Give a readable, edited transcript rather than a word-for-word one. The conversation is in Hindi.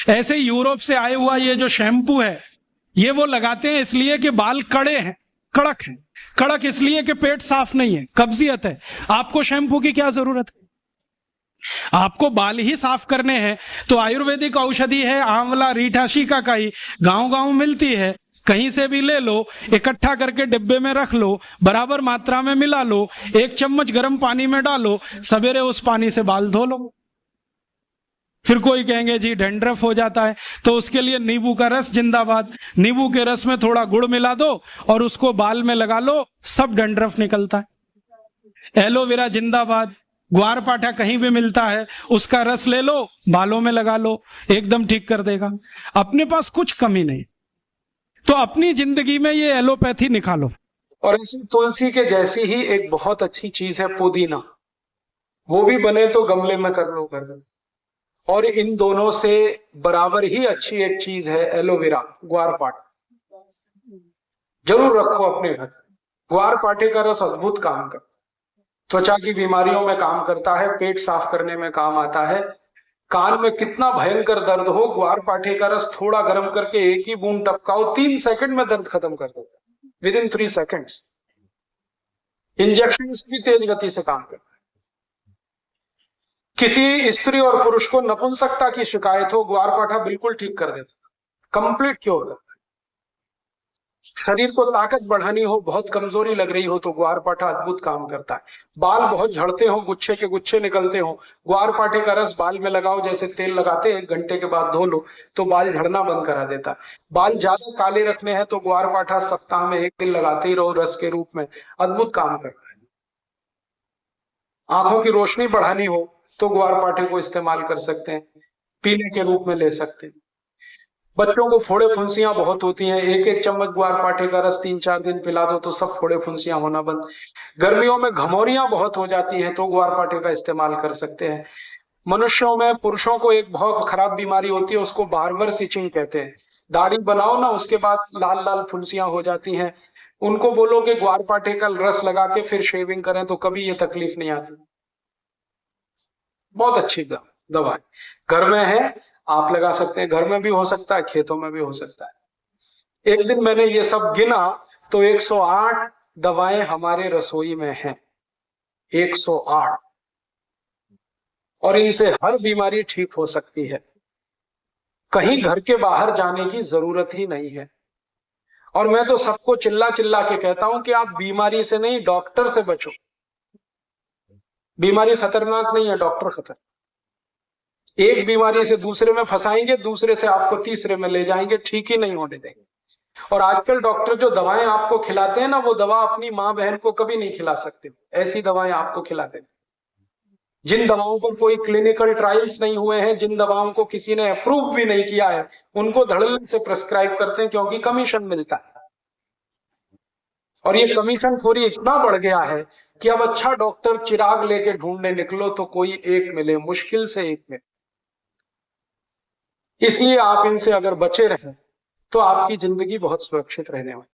ऐसे यूरोप से आए हुआ ये जो शैम्पू है, ये वो लगाते हैं इसलिए कि बाल कड़े हैं, कड़क हैं। कड़क इसलिए कि पेट साफ नहीं है, कब्जियत है। आपको शैम्पू की क्या जरूरत है? आपको बाल ही साफ करने हैं तो आयुर्वेदिक औषधि है आंवला रीठा शिकाकाई, गांव गांव मिलती है, कहीं से भी ले लो, इकट्ठा करके डिब्बे में रख लो, बराबर मात्रा में मिला लो, 1 चम्मच गर्म पानी में डालो, सवेरे उस पानी से बाल धो लो। फिर कोई कहेंगे जी डैंड्रफ हो जाता है, तो उसके लिए नींबू का रस जिंदाबाद। नींबू के रस में थोड़ा गुड़ मिला दो और उसको बाल में लगा लो, सब डैंड्रफ निकलता है। एलोवेरा जिंदाबाद। ग्वारपाठा कहीं भी मिलता है, उसका रस ले लो, बालों में लगा लो, एकदम ठीक कर देगा। अपने पास कुछ कमी नहीं, तो अपनी जिंदगी में ये एलोपैथी निकालो। और इसी तुलसी के जैसी ही एक बहुत अच्छी चीज है पुदीना, वो भी बने तो गमले में कर लो घर में। और इन दोनों से बराबर ही अच्छी एक चीज है एलोवेरा, ग्वारपाठा। जरूर रखो अपने घर। ग्वारपाठे का रस अद्भुत काम करता है, त्वचा की बीमारियों में काम करता है, पेट साफ करने में काम आता है। कान में कितना भयंकर दर्द हो, ग्वारपाठे का रस थोड़ा गर्म करके एक ही बूंद टपकाओ, 3 सेकंड में दर्द खत्म कर देता है, विद इन 3 सेकंड्स। इंजेक्शन भी तेज गति से काम करता है। किसी स्त्री और पुरुष को नपुंसकता की शिकायत हो, ग्वारपाठा बिल्कुल ठीक कर देता है, कंप्लीट क्योर करता है। शरीर को ताकत बढ़ानी हो, बहुत कमजोरी लग रही हो, तो ग्वारपाठा अद्भुत काम करता है। बाल बहुत झड़ते हो, गुच्छे के गुच्छे निकलते हो, ग्वारपाठे का रस बाल में लगाओ, जैसे तेल लगाते हैं, 1 घंटे के बाद धो लो तो बाल झड़ना बंद करा देता है। बाल ज्यादा काले रखने हैं तो ग्वारपाठा सप्ताह में 1 दिन लगाते ही रहो रस के रूप में, अद्भुत काम करता है। आंखों की रोशनी बढ़ानी हो तो ग्वारपाठे को इस्तेमाल कर सकते हैं, पीने के रूप में ले सकते हैं। बच्चों को फोड़े फुंसियां बहुत होती हैं, 1-1 चम्मच ग्वारपाठे का रस 3-4 दिन पिला दो तो सब फोड़े फुंसियां होना बंद। गर्मियों में घमौरियां बहुत हो जाती हैं तो ग्वारपाठे का इस्तेमाल कर सकते हैं। मनुष्यों में, पुरुषों को एक बहुत खराब बीमारी होती है, उसको बार्बर सिचिंग कहते हैं। दाढ़ी बनाओ ना, उसके बाद लाल लाल फुंसियां हो जाती हैं, उनको बोलो कि ग्वारपाठे का रस लगा के फिर शेविंग करें तो कभी ये तकलीफ नहीं आती। बहुत अच्छी दवा है, घर में है, आप लगा सकते हैं। घर में भी हो सकता है, खेतों में भी हो सकता है। एक दिन मैंने ये सब गिना तो 108 दवाएं हमारे रसोई में हैं, 108। और इनसे हर बीमारी ठीक हो सकती है, कहीं घर के बाहर जाने की जरूरत ही नहीं है। और मैं तो सबको चिल्ला चिल्ला के कहता हूं कि आप बीमारी से नहीं, डॉक्टर से बचो। बीमारी खतरनाक नहीं है, डॉक्टर खतरनाक। एक बीमारी से दूसरे में फंसाएंगे, दूसरे से आपको तीसरे में ले जाएंगे, ठीक ही नहीं होने देंगे। और आजकल डॉक्टर जो दवाएं आपको खिलाते हैं ना, वो दवा अपनी माँ बहन को कभी नहीं खिला सकते, ऐसी दवाएं आपको खिलाते हैं। जिन दवाओं पर कोई क्लिनिकल ट्रायल्स नहीं हुए हैं, जिन दवाओं को किसी ने अप्रूव भी नहीं किया है, उनको धड़ल्ले से प्रेस्क्राइब करते हैं, क्योंकि कमीशन मिलता है। और ये कमीशन खोरी इतना बढ़ गया है कि अब अच्छा डॉक्टर चिराग लेके ढूंढने निकलो तो कोई एक मिले, मुश्किल से एक मिले। इसलिए आप इनसे अगर बचे रहें तो आपकी जिंदगी बहुत सुरक्षित रहने वाली।